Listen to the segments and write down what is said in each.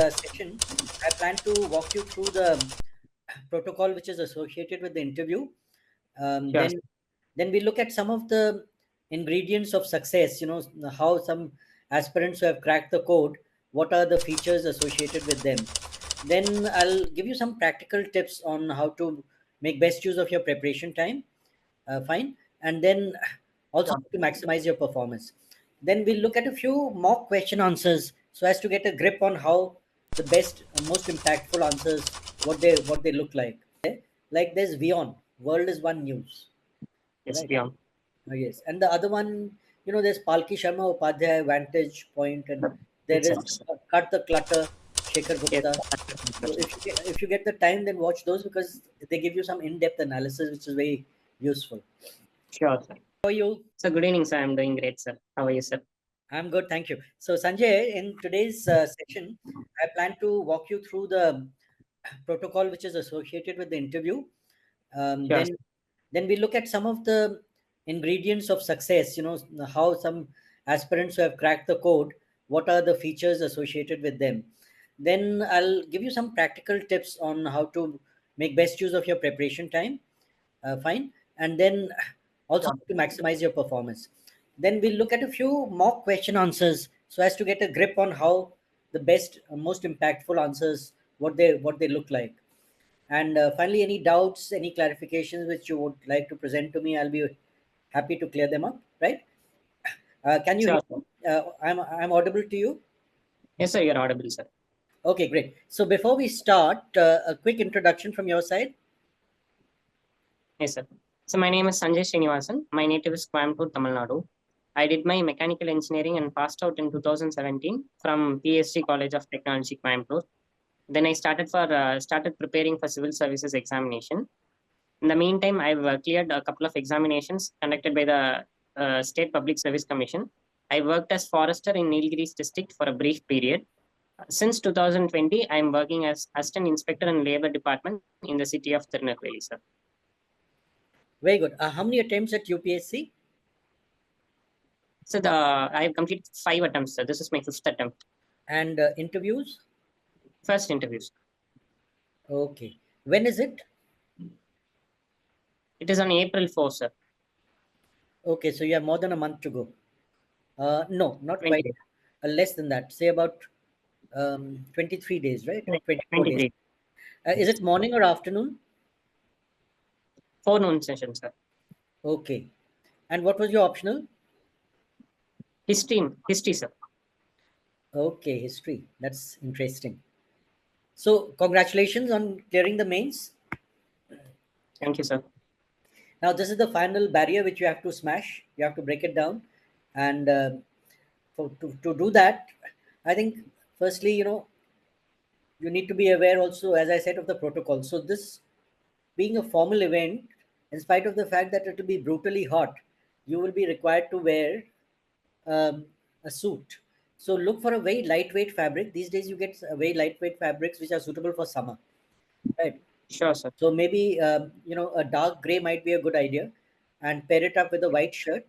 session, I plan to walk you through the protocol which is associated with the interview. Um, Sure. then, then we look at some of the ingredients of success. How some aspirants who have cracked the code, what are the features associated with them. Then I'll give you some practical tips on how to make best use of your preparation time. Fine, and then also Sure. to maximize your performance. Then we'll look at a few mock question answers so as to get a grip on how the best, most impactful answers, what they look like. Like there's Vion, World is One News, Yes, right? beyond. Yes, and the other one, there's Palki Sharma Upadhyay, Vantage Point, and there Yes, sir. is Cut the Clutter, Shekhar Yes. Gupta. So if you get the time, then watch those because they give you some in-depth analysis, which is very useful. Sure, sir. How are you? So good evening, sir. I'm doing great, sir. How are you, sir? I'm good, thank you. So Sanjay, in today's session, I plan to walk you through the protocol which is associated with the interview. Um, Sure. then, then we look at some of the ingredients of success. How some aspirants who have cracked the code, what are the features associated with them. Then I'll give you some practical tips on how to make best use of your preparation time. Fine, and then also Sure. to maximize your performance. Then we'll look at a few mock question answers so as to get a grip on how the best, most impactful answers, what they look like. And finally, any doubts, any clarifications which you would like to present to me, I'll be happy to clear them up. Right? Can you hear Sure, sir. me? I'm audible to you. Yes, sir. You're audible, sir. Okay, great. So before we start, a quick introduction from your side. Yes, sir. So my name is Sanjay Srinivasan. My native is Coimbatore, Tamil Nadu. I did my mechanical engineering and passed out in 2017 from PSG College of Technology, Coimbatore. Then I started preparing for civil services examination. In the meantime, I've cleared a couple of examinations conducted by the State Public Service Commission. I worked as forester in Nilgiris district for a brief period. Since 2020, I'm working as assistant inspector in labor department in the city of Tirunelveli, sir. Very good. How many attempts at UPSC? So I've completed 5 attempts, sir. This is my 5th attempt. And interviews? First interviews. Okay. When is it? It is on April 4, sir. Okay, so you have more than a month to go. No, not 20 quite. days. Less than that. Say about 23 days, right? Or 24 days. 23. Is it morning or afternoon? Forenoon session, sir. Okay. And what was your optional? History, sir. Okay, history. That's interesting. So, congratulations on clearing the mains. Thank you, sir. Now, this is the final barrier which you have to smash. You have to break it down. And to do that, I think, firstly, you need to be aware also, as I said, of the protocol. So, this being a formal event, in spite of the fact that it will be brutally hot, you will be required to wear a suit. So look for a very lightweight fabric. These days you get very lightweight fabrics which are suitable for summer, right? Sure, sir. So maybe a dark gray might be a good idea, and pair it up with a white shirt.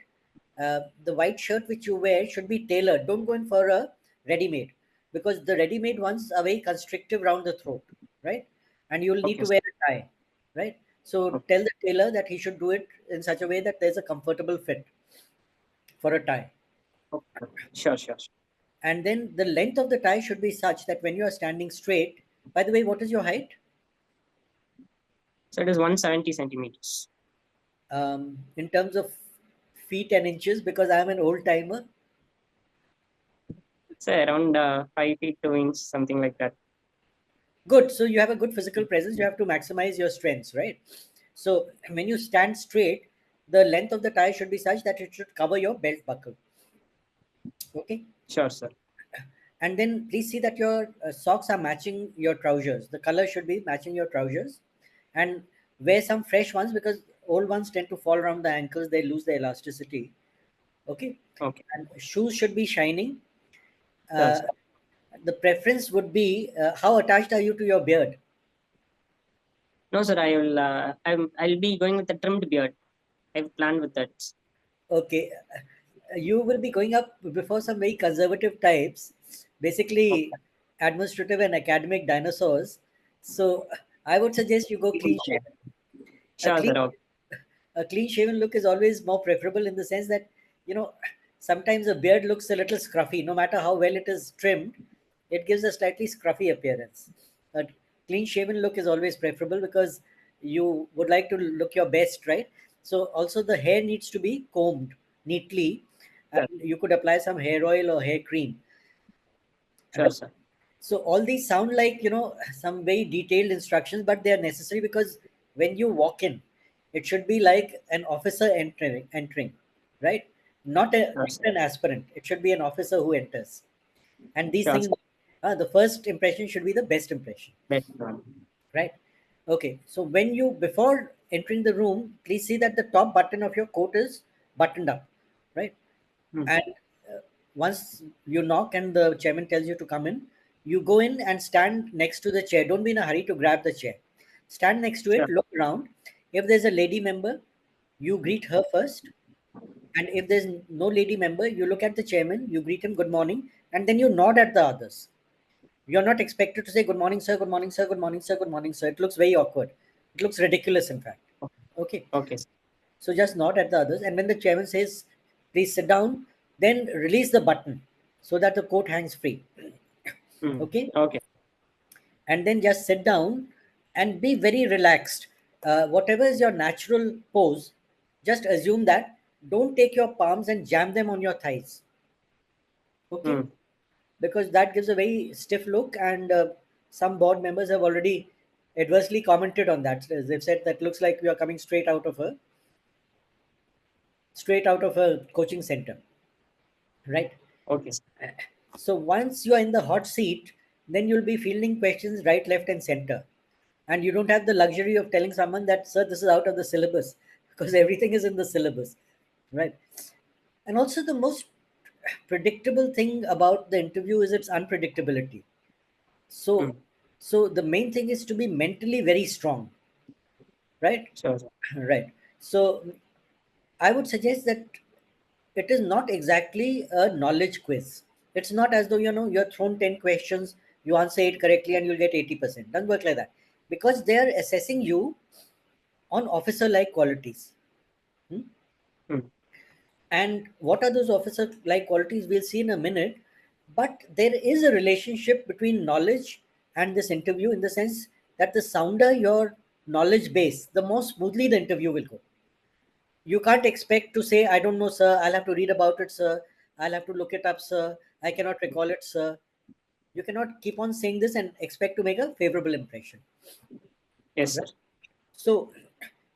The white shirt which you wear should be tailored. Don't go in for a ready-made because the ready-made ones are very constrictive around the throat, right? And you'll need Okay, to sir. wear a tie, right? So Okay. tell the tailor that he should do it in such a way that there's a comfortable fit for a tie. Okay. Sure, sure. And then the length of the tie should be such that when you are standing straight, by the way, what is your height? So it is 170 centimeters. In terms of feet and inches, because I'm an old timer. It's around 5 feet 2 inches, something like that. Good. So you have a good physical presence. You have to maximize your strengths, right? So when you stand straight, the length of the tie should be such that it should cover your belt buckle. Okay. Sure, sir. And then please see that your socks are matching your trousers. The color should be matching your trousers. And wear some fresh ones because old ones tend to fall around the ankles. They lose their elasticity. Okay. Okay. And shoes should be shining. Sure, Uh, sir. the preference would be how attached are you to your beard? No, sir. I'll be going with a trimmed beard. I've planned with that. Okay. You will be going up before some very conservative types. Basically, Okay. administrative and academic dinosaurs. So I would suggest you go clean shaven. A Sure, clean sir. Okay. a clean shaven look is always more preferable in the sense that, you know, sometimes a beard looks a little scruffy. No matter how well it is trimmed, it gives a slightly scruffy appearance. A clean shaven look is always preferable because you would like to look your best, right? So also the hair needs to be combed neatly, and Sure, you could apply some hair oil or hair cream. And sure, sir. so all these sound like, some very detailed instructions, but they are necessary because when you walk in, it should be like an officer entering, right? Sure, Not sir. an aspirant. It should be an officer who enters. And these Sure, things, sir. the first impression should be the best impression, Best one. right? Okay. So when you before entering the room, please see that the top button of your coat is buttoned up, right? Hmm. And uh, once you knock and the chairman tells you to come in, you go in and stand next to the chair. Don't be in a hurry to grab the chair. Stand next to it, Sure, look around. If there's a lady member, you greet her first. And if there's no lady member, you look at the chairman, you greet him good morning, and then you nod at the others. You're not expected to say good morning, sir, good morning, sir, good morning, sir, good morning, sir. It looks very awkward. It looks ridiculous, in fact. Okay. okay, sir. So just nod at the others. And when the chairman says, please sit down, then release the button so that the coat hangs free. Hmm. Okay. Okay. And then just sit down and be very relaxed. Whatever is your natural pose, just assume that. Don't take your palms and jam them on your thighs. Okay. Hmm. Because that gives a very stiff look. And some board members have already adversely commented on that. They've said that looks like we are coming straight out of a coaching center, right? Okay, sir. So once you are in the hot seat, then you'll be fielding questions right, left, and center. And you don't have the luxury of telling someone that, sir, this is out of the syllabus, because everything is in the syllabus, right? And also, the most predictable thing about the interview is its unpredictability. Hmm. So, so the main thing is to be mentally very strong, right? Sure, sir. Right. So, I would suggest that it is not exactly a knowledge quiz. It's not as though, you're thrown 10 questions, you answer it correctly and you'll get 80%. Doesn't work like that. Because they are assessing you on officer like qualities. Hmm? Hmm. And what are those officer like qualities? We'll see in a minute. But there is a relationship between knowledge and this interview, in the sense that the sounder your knowledge base, the more smoothly the interview will go. You can't expect to say, I don't know, sir, I'll have to read about it, sir, I'll have to look it up, sir, I cannot recall it, sir. You cannot keep on saying this and expect to make a favorable impression, Yes, sir. right? So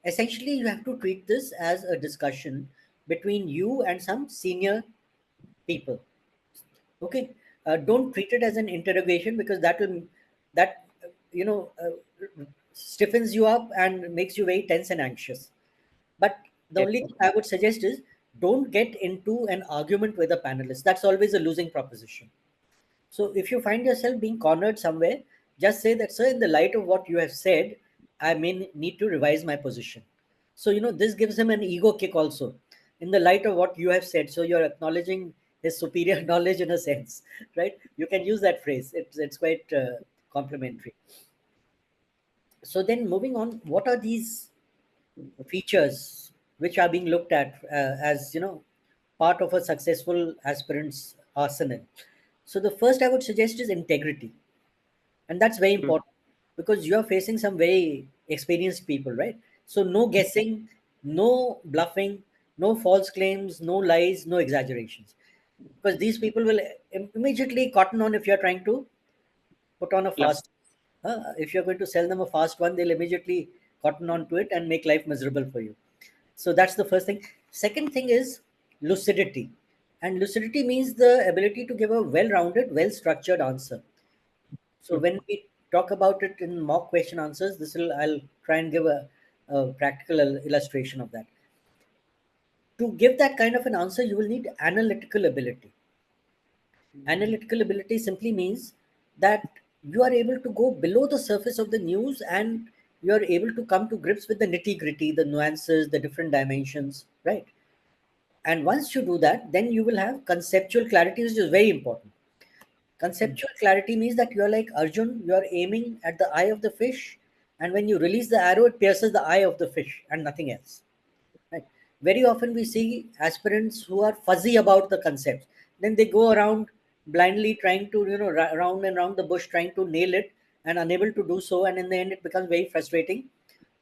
essentially you have to treat this as a discussion between you and some senior people. Okay. Don't treat it as an interrogation, because that stiffens you up and makes you very tense and anxious. But the Yes, only sir. thing I would suggest is, don't get into an argument with a panelist. That's always a losing proposition. So if you find yourself being cornered somewhere, just say that, sir, in the light of what you have said, I may need to revise my position. So, this gives him an ego kick also, in the light of what you have said. So you're acknowledging his superior knowledge in a sense, right? You can use that phrase. It's quite complimentary. So then moving on, what are these features which are being looked at as part of a successful aspirant's arsenal? So the first I would suggest is integrity, and that's very Hmm. important because you are facing some very experienced people, right? So no guessing, no bluffing, no false claims, no lies, no exaggerations, because these people will immediately cotton on if you're trying to put on a Love. fast. If you're going to sell them a fast one, they'll immediately cotton on to it and make life miserable for you. So that's the first thing. Second thing is lucidity. And lucidity means the ability to give a well rounded, well structured answer. So Hmm. when we talk about it in mock question answers, I'll try and give a practical illustration of that. To give that kind of an answer, you will need analytical ability. Analytical ability simply means that you are able to go below the surface of the news, and you are able to come to grips with the nitty gritty, the nuances, the different dimensions, right? And once you do that, then you will have conceptual clarity, which is very important. Conceptual clarity means that you're like Arjun, you're aiming at the eye of the fish, and when you release the arrow, it pierces the eye of the fish and nothing else. Right? Very often we see aspirants who are fuzzy about the concepts. Then they go around blindly trying to, round and round the bush, trying to nail it and unable to do so. And in the end, it becomes very frustrating,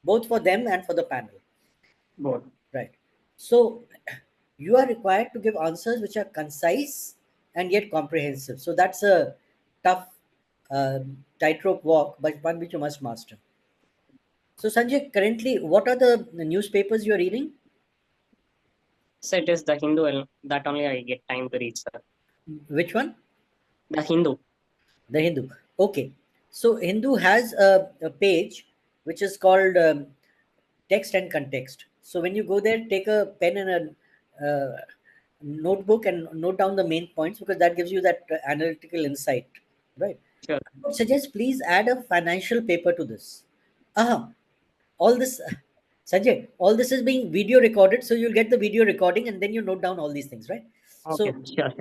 both for them and for the panel. Both. Right. So you are required to give answers which are concise and yet comprehensive. So that's a tough tightrope walk, but one which you must master. So Sanjay, currently, what are the newspapers you're reading? So it is the Hindu, that only I get time to read, sir. Which one? The Hindu. The Hindu. Okay. So Hindu has a page which is called text and context. So when you go there, take a pen and a notebook and note down the main points, because that gives you that analytical insight, right? Sure. I would suggest please add a financial paper to this. All this, Sanjay, all this is being video recorded, so you'll get the video recording and then you note down all these things, right? Okay. So Sure.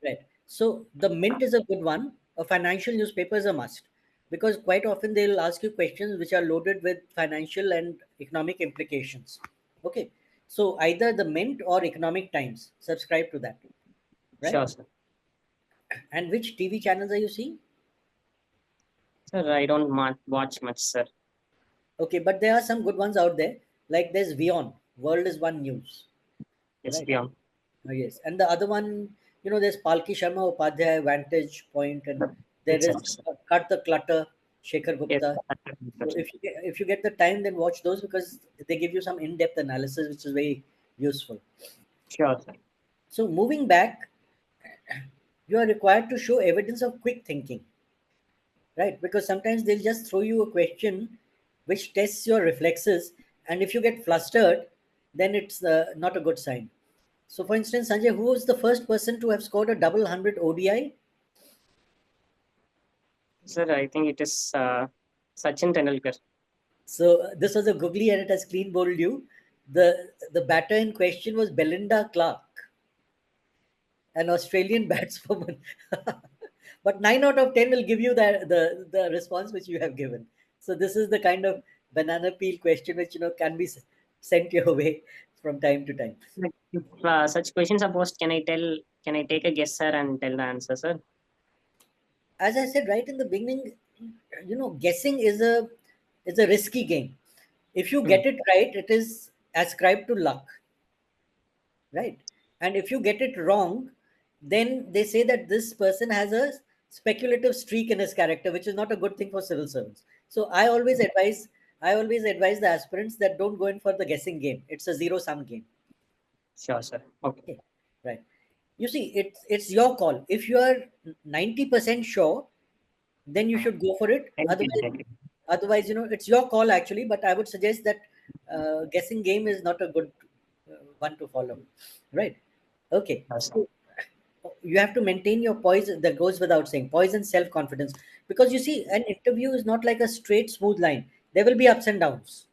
right. So the Mint is a good one. A financial newspaper is a must, because quite often they'll ask you questions which are loaded with financial and economic implications. Okay. So either the Mint or Economic Times. Subscribe to that. Right. Sure, sir. And which TV channels are you seeing? Sir, I don't watch much, sir. Okay, but there are some good ones out there. Like there's Vion, World is One News. Yes, Right. beyond. Yes, and the other one, there's Palki Sharma Upadhyay, Vantage Point, and there Yes, is sir. Cut the Clutter, Shekhar Yes, Gupta. So if you get the time, then watch those, because they give you some in-depth analysis, which is very useful. sure, sir. So moving back, you are required to show evidence of quick thinking, right? Because sometimes they'll just throw you a question which tests your reflexes, and if you get flustered, then it's not a good sign. So, for instance, Sanjay, who was the first person to have scored a double 100 ODI? Sir, I think it is Sachin Tendulkar. So this was a googly and it has clean bowled you. The batter in question was Belinda Clark, an Australian batswoman. But 9 out of 10 will give you the response which you have given. So this is the kind of banana peel question which can be sent your way from time to time. Like, if such questions are posed, can I take a guess, sir, and tell the answer, sir? As I said right in the beginning, guessing is a risky game. If you get it right, it is ascribed to luck, right? And if you get it wrong, then they say that this person has a speculative streak in his character, which is not a good thing for civil servants. So I always advise the aspirants that don't go in for the guessing game. It's a zero sum game. Sure, sir. Okay. Okay, right. You see, it's your call. If you are 90% sure, then you should go for it. Thank you. Otherwise, it's your call actually. But I would suggest that guessing game is not a good one to follow, right? Okay, Sure, sir. so you have to maintain your poise. That goes without saying. Poise and self confidence, because you see, an interview is not like a straight, smooth line. There will be ups and downs.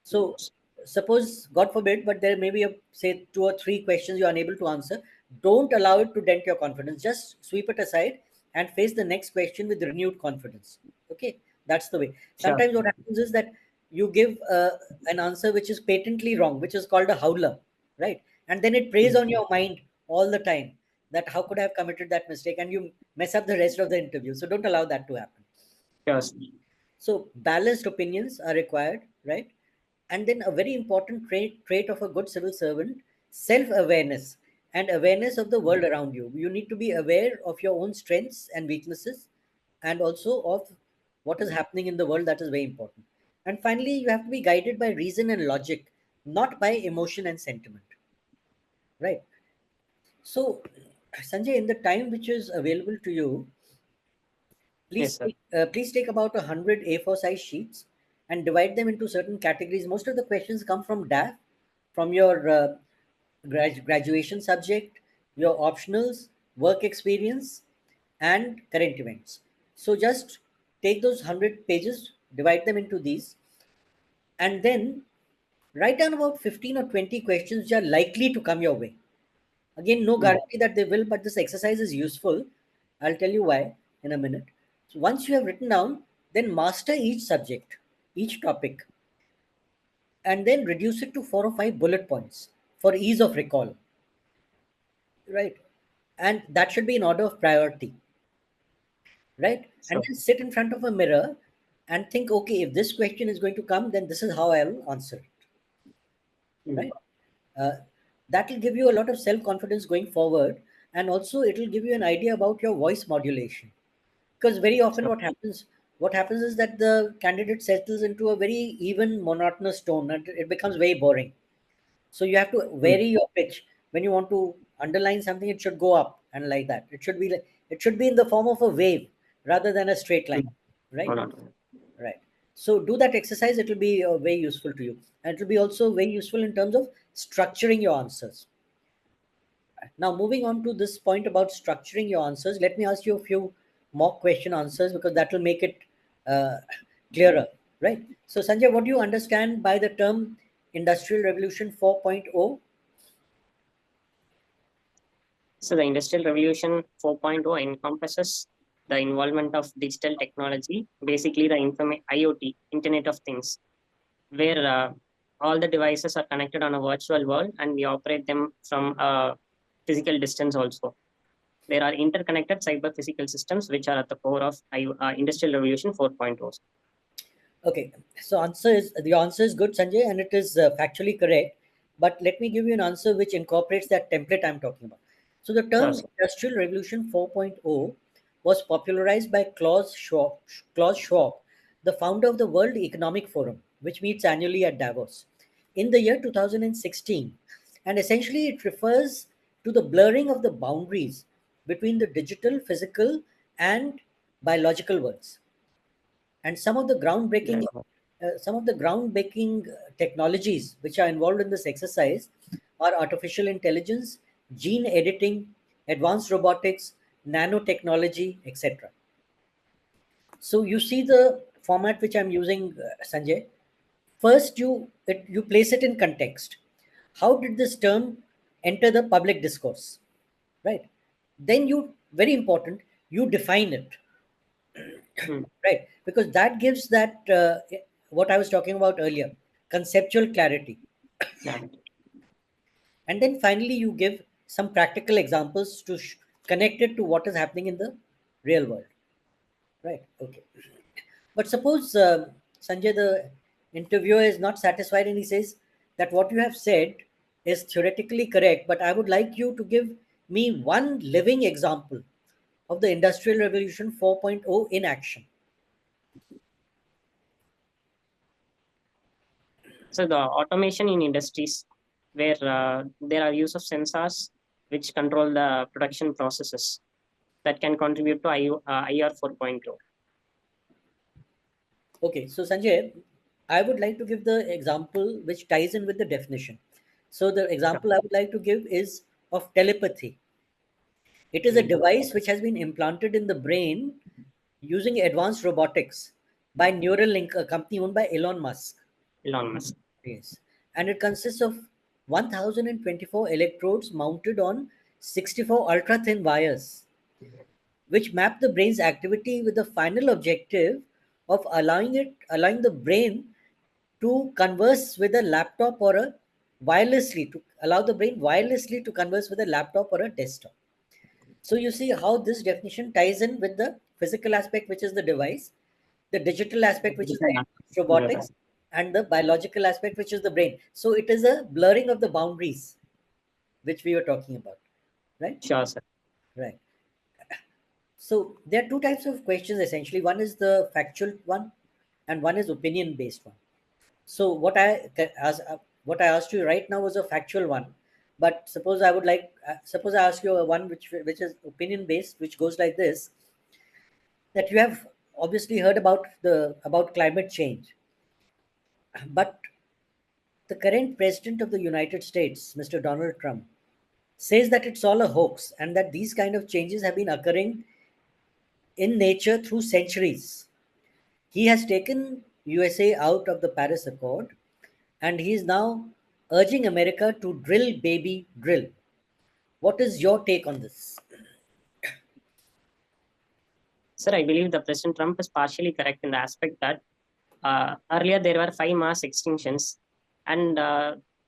So suppose, God forbid, but there may be say 2 or 3 questions you're unable to answer. Don't allow it to dent your confidence. Just sweep it aside and face the next question with renewed confidence. Okay, that's the way. Sure. Sometimes what happens is that you give an answer which is patently wrong, which is called a howler, right? And then it preys on your mind all the time, that how could I have committed that mistake, and you mess up the rest of the interview. So don't allow that to happen. Sure, sir. So balanced opinions are required, right? And then a very important trait of a good civil servant, self-awareness and awareness of the world around you. You need to be aware of your own strengths and weaknesses, and also of what is happening in the world. That is very important. And finally, you have to be guided by reason and logic, not by emotion and sentiment, right? So, Sanjay, in the time which is available to you, Yes, sir. Please take about 100 A4 size sheets and divide them into certain categories. Most of the questions come from DAF, from your graduation subject, your optionals, work experience, and current events. So just take those 100 pages, divide them into these, and then write down about 15 or 20 questions which are likely to come your way. Again, no guarantee that they will, but this exercise is useful. I'll tell you why in a minute. So once you have written down, then master each subject, each topic, and then reduce it to 4 or 5 bullet points for ease of recall, right? And that should be in order of priority, right? And Sure. then sit in front of a mirror and think, okay, if this question is going to come, then this is how I'll answer it, Mm. right? Uh, that will give you a lot of self confidence going forward, and also it will give you an idea about your voice modulation. Because very often Sure. what happens is that the candidate settles into a very even monotonous tone, and it becomes very boring. So you have to Mm. vary your pitch. When you want to underline something, it should go up, and like that it should be in the form of a wave rather than a straight line, Mm. No, right? no, no. Right. So do that exercise. It will be very useful to you, and it will be also very useful in terms of structuring your answers. Now, moving on to this point about structuring your answers, let me ask you a few mock question answers, because that will make it uh, clearer, right? So, Sanjay, what do you understand by the term Industrial Revolution 4.0? So the Industrial Revolution 4.0 encompasses the involvement of digital technology, basically the IoT, Internet of Things, where all the devices are connected on a virtual world and we operate them from a physical distance also. There are interconnected cyber physical systems which are at the core of Industrial Revolution 4.0. Okay, so the answer is good, Sanjay, and it is factually correct. But let me give you an answer which incorporates that template I'm talking about. So the Sure, term sir. Industrial Revolution 4.0 was popularized by Klaus Schwab, the founder of the World Economic Forum, which meets annually at Davos, in the year 2016. And essentially, it refers to the blurring of the boundaries between the digital, physical, and biological worlds. And some of the groundbreaking technologies which are involved in this exercise are artificial intelligence, gene editing, advanced robotics, nanotechnology, etc. So you see the format which I'm using, Sanjay. First, you place it in context. How did this term enter the public discourse, right? Then you, very important, you define it, Mm. right? Because that gives that what I was talking about earlier, conceptual clarity. Yeah. And then finally you give some practical examples to connect it to what is happening in the real world, right? Okay. But suppose, Sanjay, the interviewer is not satisfied and he says that what you have said is theoretically correct, but I would like you to give me one living example of the Industrial Revolution 4.0 in action. So the automation in industries where there are use of sensors which control the production processes that can contribute to IR 4.0. Okay, so Sanjay, I would like to give the example which ties in with the definition. So the Sure. example I would like to give is of telepathy. It is a Mm. device which has been implanted in the brain using advanced robotics by Neuralink, a company owned by Elon Musk. Elon Musk. Yes. And it consists of 1024 electrodes mounted on 64 ultra thin wires, which map the brain's activity with the final objective of allowing the brain to converse with a laptop or a wirelessly to allow the brain wirelessly to converse with a laptop or a desktop. So you see how this definition ties in with the physical aspect, which is the device, the digital aspect, which is the robotics, and the biological aspect, which is the brain. So it is a blurring of the boundaries which we were talking about, right? Sure, sir. Right. So there are two types of questions essentially. One is the factual one, and one is opinion based one. So what I asked you right now was a factual one, but suppose I ask you a one which is opinion based, which goes like this: that you have obviously heard about climate change, but the current president of the United States, Mr. Donald Trump, says that it's all a hoax and that these kind of changes have been occurring in nature through centuries. He has taken USA out of the Paris Accord, and he is now urging America to drill, baby, drill. What is your take on this? Sir, I believe the President Trump is partially correct in the aspect that earlier there were 5 mass extinctions, and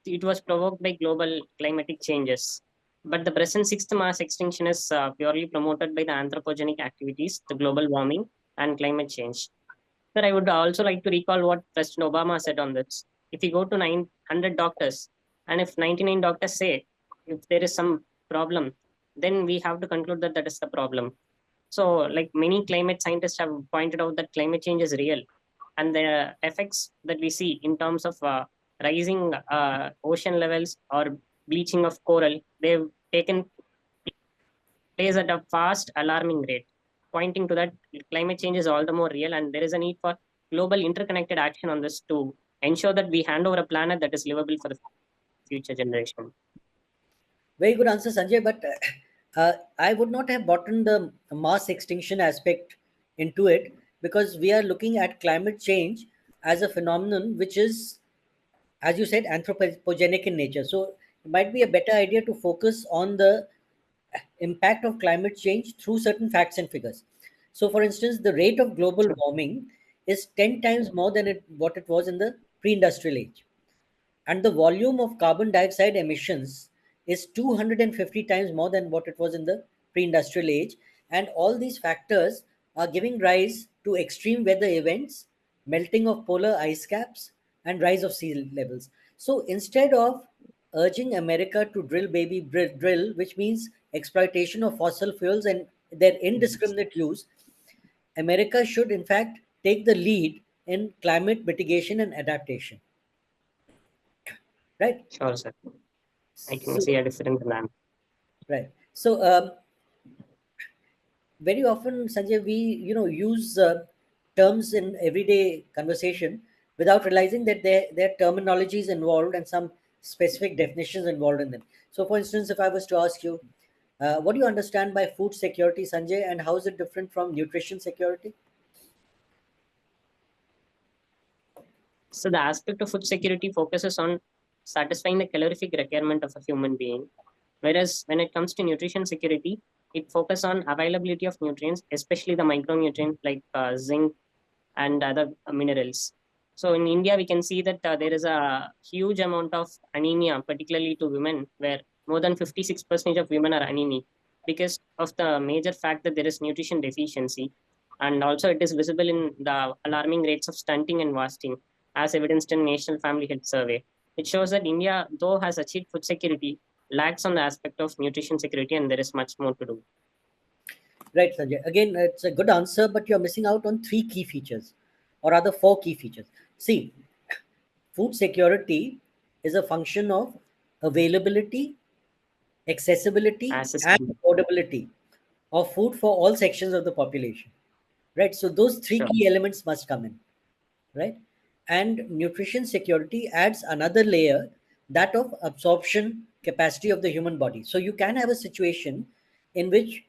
it was provoked by global climatic changes. But the present sixth mass extinction is purely promoted by the anthropogenic activities, the global warming, and climate change. Sir, I would also like to recall what President Obama said on this. If you go to 900 doctors, and if 99 doctors say if there is some problem, then we have to conclude that that is the problem. So, like many climate scientists have pointed out that climate change is real, and the effects that we see in terms of rising ocean levels or bleaching of coral, they've taken place at a fast, alarming rate, pointing to that climate change is all the more real, and there is a need for global interconnected action on this to ensure that we hand over a planet that is livable for the future generation. Very good answer, Sanjay. But I would not have brought in the mass extinction aspect into it, because we are looking at climate change as a phenomenon which is, as you said, anthropogenic in nature. So it might be a better idea to focus on the impact of climate change through certain facts and figures. So, for instance, the rate of global warming is 10 times more than what it was in the pre-industrial age, and the volume of carbon dioxide emissions is 250 times more than what it was in the pre-industrial age. And all these factors are giving rise to extreme weather events, melting of polar ice caps, and rise of sea levels. So instead of urging America to drill baby drill, which means exploitation of fossil fuels and their indiscriminate use, America should in fact take the lead in climate mitigation and adaptation. Right? Sure, sir. I can So, see a different plan. right. So very often, Sanjay, we use terms in everyday conversation without realizing that there are terminologies involved and some specific definitions involved in them. So, for instance, if I was to ask you, what do you understand by food security, Sanjay, and how is it different from nutrition security? So the aspect of food security focuses on satisfying the calorific requirement of a human being, whereas when it comes to nutrition security, it focuses on availability of nutrients, especially the micronutrients like zinc and other minerals. So in India, we can see that there is a huge amount of anemia, particularly to women, where more than 56% of women are anemic because of the major fact that there is nutrition deficiency. And also it is visible in the alarming rates of stunting and wasting, as evidenced in National Family Health Survey. It shows that India, though has achieved food security, lacks on the aspect of nutrition security, and there is much more to do. Right, Sanjay. Again, it's a good answer, but you're missing out on three key features, or rather, four key features. See, food security is a function of availability, accessibility, and Accessibility. affordability of food for all sections of the population. Right. So those three Sure. key elements must come in. Right. And nutrition security adds another layer, that of absorption capacity of the human body. So you can have a situation in which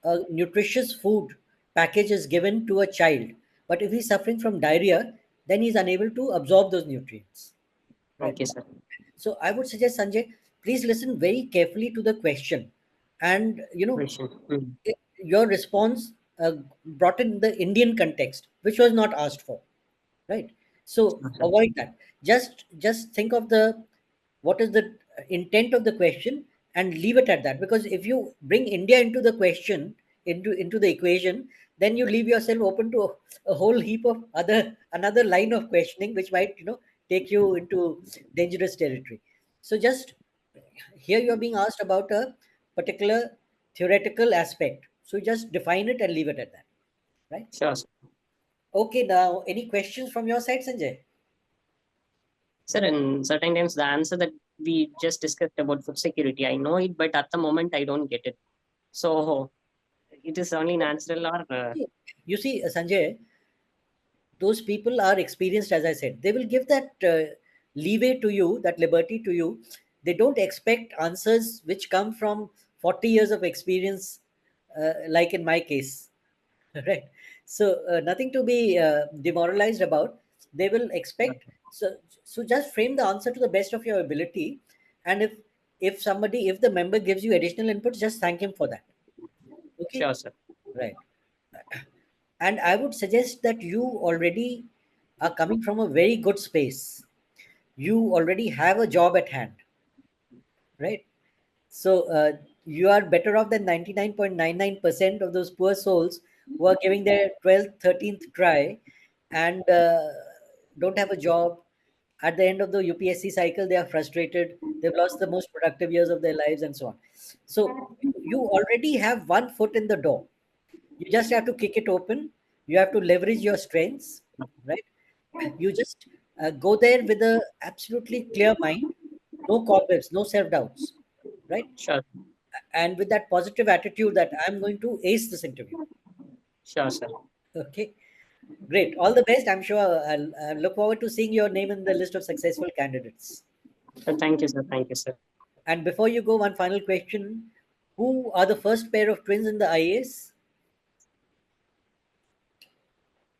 a nutritious food package is given to a child, but if he's suffering from diarrhea, then he's unable to absorb those nutrients. Right. Okay, sir. So I would suggest, Sanjay, please listen very carefully to the question, and Question. your response brought in the Indian context, which was not asked for. Right. So Okay. avoid that. Just think of the what is the intent of the question and leave it at that. Because if you bring India into the question, into the equation, then you leave yourself open to a whole heap of another line of questioning, which might take you into dangerous territory. So just here you're being asked about a particular theoretical aspect. So just define it and leave it at that. Right. Sure, sir. Okay. Now, any questions from your side, Sanjay? Sir, in certain times, the answer that we just discussed about food security, I know it, but at the moment, I don't get it. So it is only natural or You see, Sanjay, those people are experienced, as I said. They will give that leeway to you, that liberty to you. They don't expect answers which come from 40 years of experience, like in my case. Right. So, nothing to be demoralized about. They will expect. So just frame the answer to the best of your ability. And if the member gives you additional inputs, just thank him for that. Okay. sure, sir. Right. And I would suggest that you already are coming from a very good space. You already have a job at hand, right? So you are better off than 99.99% of those poor souls who are giving their 12th, 13th try and don't have a job. At the end of the UPSC cycle, they are frustrated. They've lost the most productive years of their lives and so on. So you already have one foot in the door. You just have to kick it open. You have to leverage your strengths, right? You just go there with a absolutely clear mind, no cobwebs, no self doubts, right? Sure. And with that positive attitude that I'm going to ace this interview. Sure, sir. Okay, great. All the best. I'm sure I'll look forward to seeing your name in the list of successful candidates. Thank you, sir. Thank you, sir. And before you go, one final question. Who are the first pair of twins in the IAS?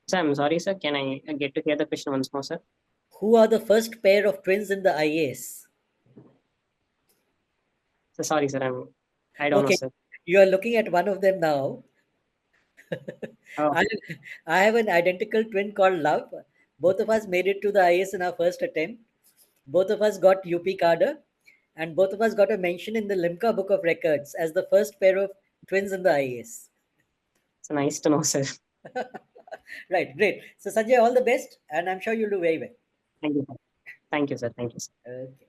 Sir, I'm sorry, sir. Can I get to hear the question once more, sir? Who are the first pair of twins in the IAS? So sorry, sir. I don't know, Okay, sir. you are looking at one of them now. Oh, I, I have an identical twin called Love. Both of us made it to the IAS in our first attempt. Both of us got UP cadre, and both of us got a mention in the Limca Book of Records as the first pair of twins in the IAS. it's nice to know, sir. Right, great. So, Sanjay, all the best, and I'm sure you'll do very well. Thank you, sir. Thank you, sir. Thank you, sir. Okay.